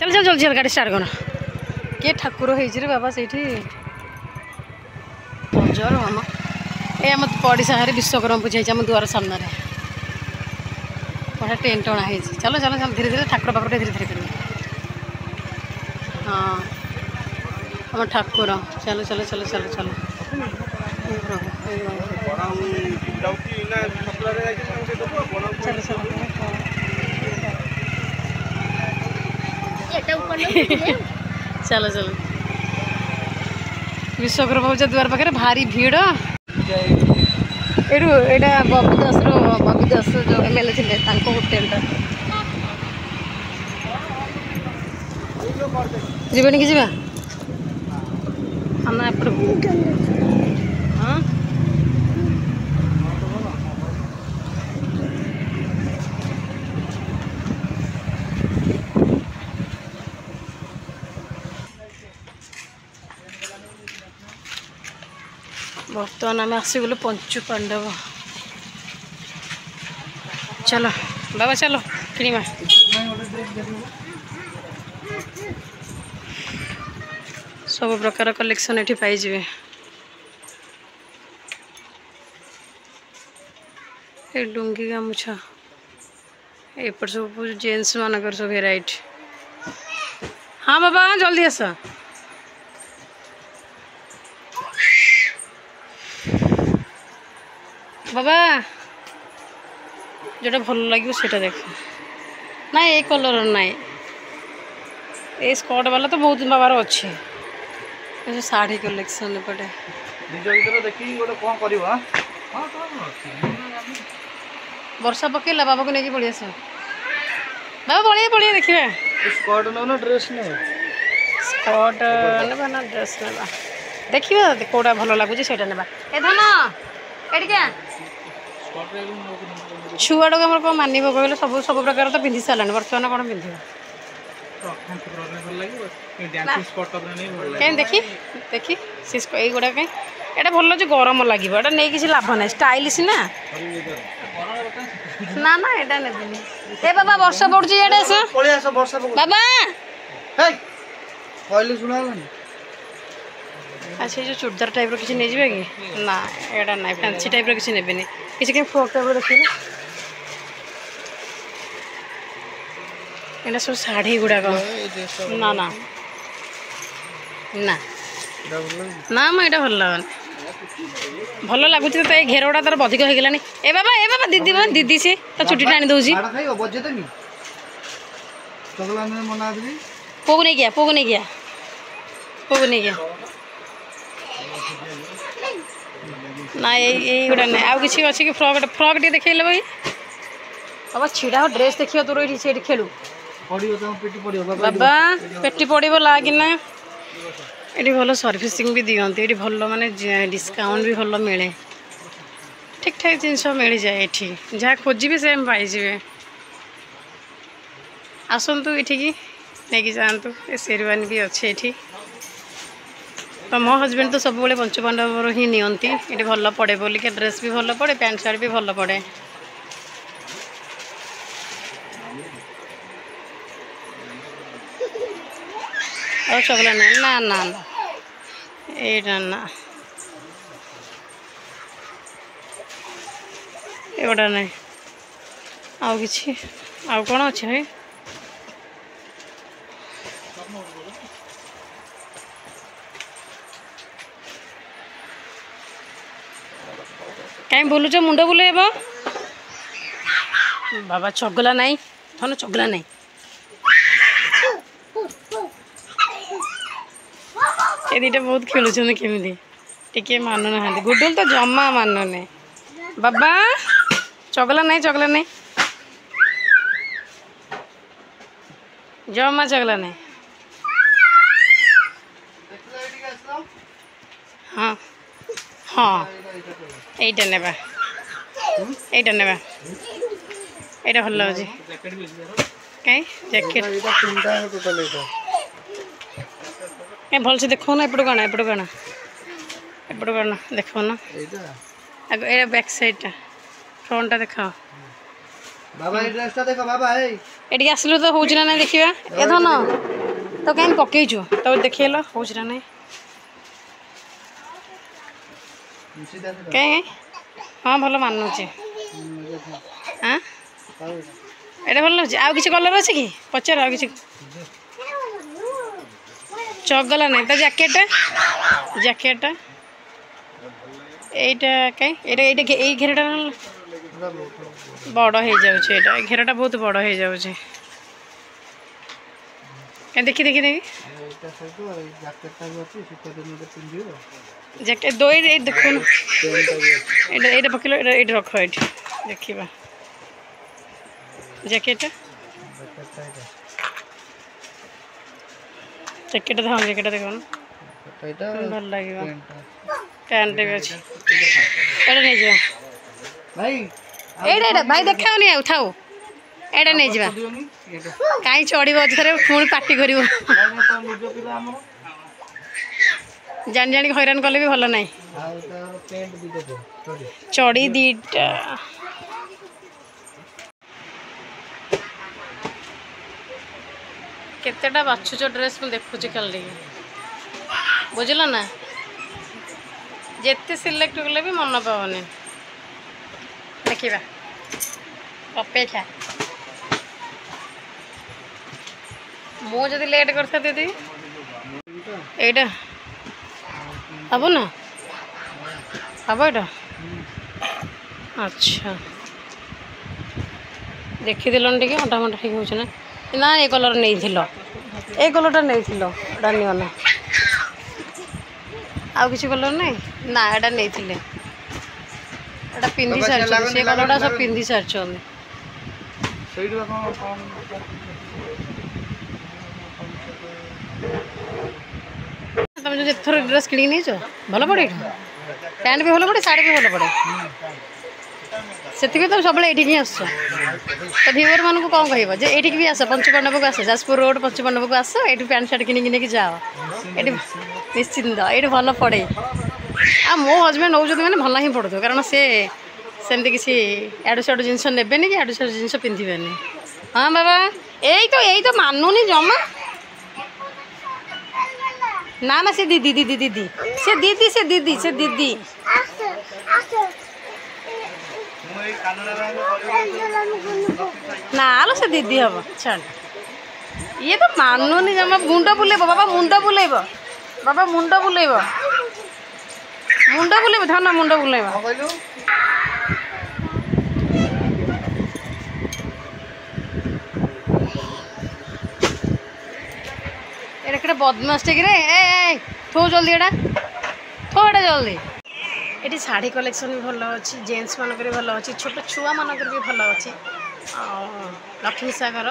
चल चल चल चल गाड़ी स्टार्ट कर किए ठाकुर हो बाबा से बजर हम ये आम पड़शा घरे विश्वकर्मा पूजा आम दुआर सामने बढ़िया टेंट अणा है। चलो चलो चलो धीरे धीरे ठाकुर पाख धीरे धीरे कर हाँ हम ठाकुर चलो चलो चलो चलो चलो चलो चलो विश्वकर्मा पूजा द्वार पाखे भारी भीड़ एठू यहाँ बबी दास जो एमएलए थे होटेल जीवन कि जा ना एपट हाँ बर्तमान आम आसगलु पंचु पांडव चलो बाबा चलो किणवा सब प्रकार कलेक्शन ये पाइबे ये लुंगी गामुछा एपट सब जेन्स मानकर सब भेराइटी हाँ बाबा जल्दी आस बाबा जोटा भल लगे सेटा देख ना ये कलर ना ये स्कर्ट वाला तो बहुत बाबार अच्छे साड़ी कलेक्शन एपटे वर्षा पकेला बाबा को लेकिन पड़ी आस बाबा पड़िया पड़िया देखिए स्कर्ट ना ड्रेस ने स्कर्ट ना ना ड्रेस ना देखिए कौटा भल लगुच से ना ए धन एटिका छुआ टाक आम कौन मानव कहले सब सब प्रकार तो पिंधि सारे बर्तमान कौन पिंध कहीं देखी देखी युवा कहीं एटा भल जो गरम लगे एटा नहीं किसी लाभ ना स्टाइलिश ना ना ना एटा नेबिनी ए बाबा वर्षा पड़ुची बाबा अच्छा जो चूड़दार टाइप किसी नहीं जाए कि ना एटा ना फैंसी टाइप किसी नेबिनी किसी कहीं फ्रॉक टाइप देखिए एटा सब शाढ़ी गुड़ाक ना ना ना ना मैं ये भल लगन भल लगुच तो ये घेर गुड़ा तार अधिक हो गलानी ए बाबा दीदी दीदी सी तो छुट्टी टाणी दूसरी पुगु नहीं गया ना ये गुड़ा ना आउ किसी अच्छी कि फ्रॉक फ्रॉक टे देखे भाई बाबा छिड़ा हो ड्रेस देखिए तोर ये खेलु बाबा पेटी पड़ो लागिना ये भल सर्विसिंग भी दिखती ये भल माने डिस्काउंट भी भल मिले ठीक ठाक जिनस मिल जाए ये जहाँ खोजे से पाइबे आसतु ये नहीं जातु ये शेरवानी भी अच्छे ये तो मो हजबैंड तो सब बड़े पंच पांडव ही नियंती ये भल पड़े बोल के ड्रेस भी भल पड़े पैंट सार्ट भी भल पड़े और चकला ना ना ना ये ना एगोटा ना आउ कि आउ कौन अच्छे भाई कहीं बुलुच मुंड बुलेब बाबा चगला नहीं थन चगला नहीं ये दीटा बहुत खेलुंट केमी टे मानु ना गुडुल तो जमा मानुने बाबा चगला नहीं जमा चगला नहीं हाँ हाँ এইটা নেবা এইটা ভাল লাগুଛି କାଇଁ ଜ୍ୟାକେଟ୍ କାଇଁ ଭଲସେ ଦେଖାଉନ ଏପଟୁ କ'ଣ ଦେଖାଉନ ଆଗ ଏଇଟା ବ୍ୟାକ୍ ସାଇଡ଼୍ଟା ଫ୍ରଣ୍ଟଟା ଦେଖାଅ बाबा ये ड्रेस ता देखो बाबा ए एटी आसलु तो होउछ ना नहीं देखिबा ए धन तो कहीं पकेइछु तो देखिएलो होउछ ना नहीं सीधा से कहीं हाँ भल मानुचे हाँ एटा भल लाଗୁଛି ଆଉ କିଛି କଲर ଅଛି କି ପଚାର ଆଉ କିଛି ଚଗଲା ନାହିଁ ତା ଜ୍ୟାକେଟ এইটা কাই এইটা এই ঘেরটা বড় হয়ে যাচ্ছে এটা ঘেরটা বহুত বড় হয়ে যাচ্ছে কে দেখি দেখি দেখি এটা সব আর জ্যাকেটটা भी আছে শীত দিনে পিন্ধিও জ্যাকেট দই এই দেখুন এটা এটা পকিলো এটা রাখো এটি দেখিবা জ্যাকেটটা ধাম জ্যাকেটটা দেখুন এটা ভাল লাগিব প্যান্ট भी আছে এটা নেই যা ভাই এইটা ভাই দেখাওনি আউ থাও এটা নেই যা কাই চড়িব অযথারে পুଣି পার্টি করিব জানি জানি হইরান কলে भी ভাল নাই ଆଉ ତାର ପ୍ୟାଣ୍ଟ ବି ଦେବେ ଚଡ଼ି ଦିଟା କେତେଟା ବାଛୁଛ ଡ୍ରେସ୍ ମୁଁ ଦେଖୁଛି ଖାଲି ବୁଝିଲ ନା ଯେତେ ସିଲେକ୍ଟ କଲେ ବି ମନ ପାଉନି ଦେଖିବା ଅପେକ୍ଷା ମୁଁ ଯଦି ଲେଟ୍ କରିଥାନ୍ତି ଦିଦି এইটা হব না হব এটা আচ্ছা ଦେଖିଦେଲନି ଟିକେ ଅଣ୍ଟା ମଣ୍ଟା ଠିକ୍ ହେଉଛି ନା ନା ଏ କଲର୍ ନେଇଥିଲ ଏ କଲର୍ଟା ନେଇଥିଲ ଏଇଟା ନିଅ ନା ଆଉ କିଛି କଲର୍ ନାହିଁ ନା ଏଇଟା ନେଇଥିଲେ ଏଇଟା ପିନ୍ଧି ସାରିଛନ୍ତି ସେ କଲର୍ଟା ସବୁ ପିନ୍ଧି ସାରିଛନ୍ତି ସେଇଠୁ କଣ ତମେ ଯଦି ଏଥର ଡ୍ରେସ୍ କିଣିକି ନେଇଛ ଭଲ ପଡ଼େ ଏଇଟା ପ୍ୟାଣ୍ଟ ବି ଭଲ ପଡ଼େ ଶାଢ଼ୀ ବି ଭଲ ପଡ଼େ ସେଥିପାଇଁ ତମେ ସବୁବେଳେ ଏଇଠିକି ହିଁ ଆସୁଛ ତ ଭିଉଅର୍ ମାନଙ୍କୁ କ'ଣ କହିବ ଯେ ଏଇଠିକି ବି ଆସ ପଞ୍ଚୁପାଣ୍ଡବକୁ ଆସ ଯାଜପୁର ରୋଡ଼ ପଞ୍ଚୁପାଣ୍ଡବକୁ ଆସ ଏଇଠି ପ୍ୟାଣ୍ଟ ସାର୍ଟ କିଣିକି ନେଇକି ଯାଅ ଏଇଠି ନିଶ୍ଚିନ୍ତ ଏଇଠି ଭଲ ପଡ଼େ ଆଉ ମୋ ହଜବେଣ୍ଡ ନେଉଛନ୍ତି ମାନେ ଭଲ ହିଁ ପଡ଼ୁଥିବ କାରଣ ସେ ସେମିତି କିଛି ଇଆଡ଼ୁ ସିଆଡ଼ୁ ଜିନିଷ ନେବେନି କି ଇଆଡ଼ୁ ସିଆଡ଼ୁ ଜିନିଷ ପିନ୍ଧିବେନି ହଁ ବାବା ଏଇ ତ ମାନୁନି ଜମା ନା ନା ସେ ଦିଦି ଦିଦି ଦିଦି ସେ ଦିଦି ସେ ଦିଦି ସେ ଦିଦି ନା लो से दीदी हम छाड़ ये तो मानुनी जमा मुंड बुलेब बाबा मुंड बुलेब बाबा मुंड बुलेब धन मुंड बुलेब एटा बदमाश टे रे ए थो जल्दी एटा थो एटा जल्दी एटी शाढ़ी कलेक्शन भी भल अच्छी जेन्ट्स मानक भल अच्छी छोट छुआ मानक भी भल अच्छी लक्ष्मी सागर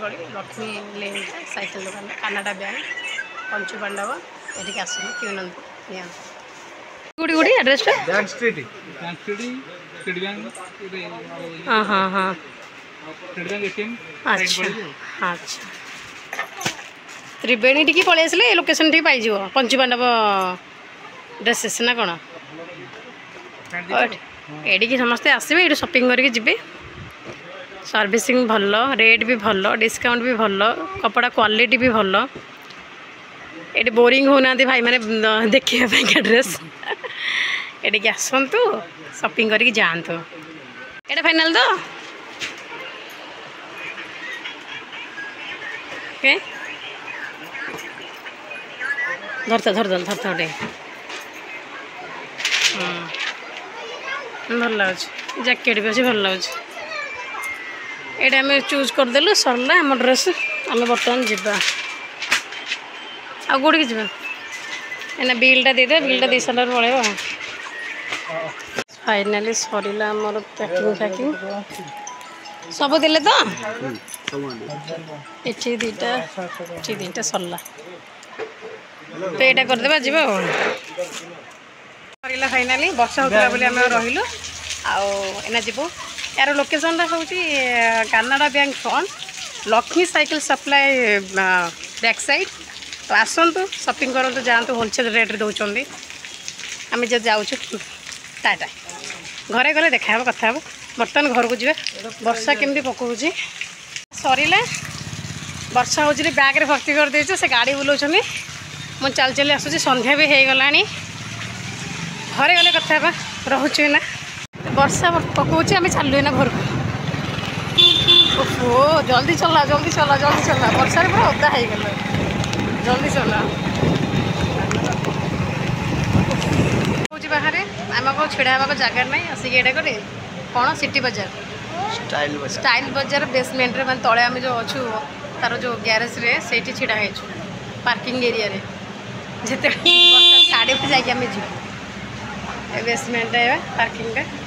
गली लक्ष्मी लेन साइकेल दुकान कानाडा बैंक पंचुपांडव ये आसनु किणु गुड़ी गुड़ी एड्रेस बैंक स्ट्रीट हाँ हाँ हाँ एटीएम अच्छा अच्छा त्रिवेणी टी पलि आसे लोकेशन टी पाई पंचुपांडव ड्रेसेस ना कौन एडिकी समस्ते आसबे ये शॉपिंग करके जी सर्विसिंग भल रेट भी भल डिस्काउंट भी भल कपड़ा क्वालिटी भी भल ये बोरिंग होना भाई मैंने देखा ड्रेस ये आसतु शॉपिंग करके जातु ये फाइनल तो धरता धरता धरता गोटे भल लगे जैकेट भी अच्छे भल लगे ये आम चूज करदेलु सरला आम ड्रेस आम बर्तमान जावा आउटी की जाना बिलटा देदे बिलटा दे सारा पड़े फाइनाली सरला आमर पैकिंग फैकिंग सब देले तो ये दीटा सरला तो यहाँ करदे जी सरला फाइनाली वर्षा होता बोली आम रहिलु आना जीवु यार लोकेशन हूँ Canara bank front Lakshmi cycle supply back side तो आसतु शॉपिंग करूँ जातु होलसेल रेट दौरान आम जब जाऊँ टाटा घरे गले देखा कथा बर्तमान घर को जी वर्षा केमती पकाऊँ सरला वर्षा हो बैग भर्ती कर दे से गाड़ी बुलाऊँ मुझे चल चली आसूँ संध्या भी हो गला घरे गले कथा रोचे ना वर्षा पकाऊँ आम चलू ना घर को ओहो जल्दी चला जल्दी चला जल्दी चला वर्षा पूरा ओदा हो गला जल्दी चला बाहर आम को छिड़ा हाँ जगार ना आसिक ये करें कौन सिटी बजार स्टाइल बजार बेसमेंट रे मैं तले आम जो अच्छू तार जो ग्यारेज रे से छिड़ा है पार्किंग एरिया रे जिते छाड़े जाके आम जी बेसमेंट पार्किंग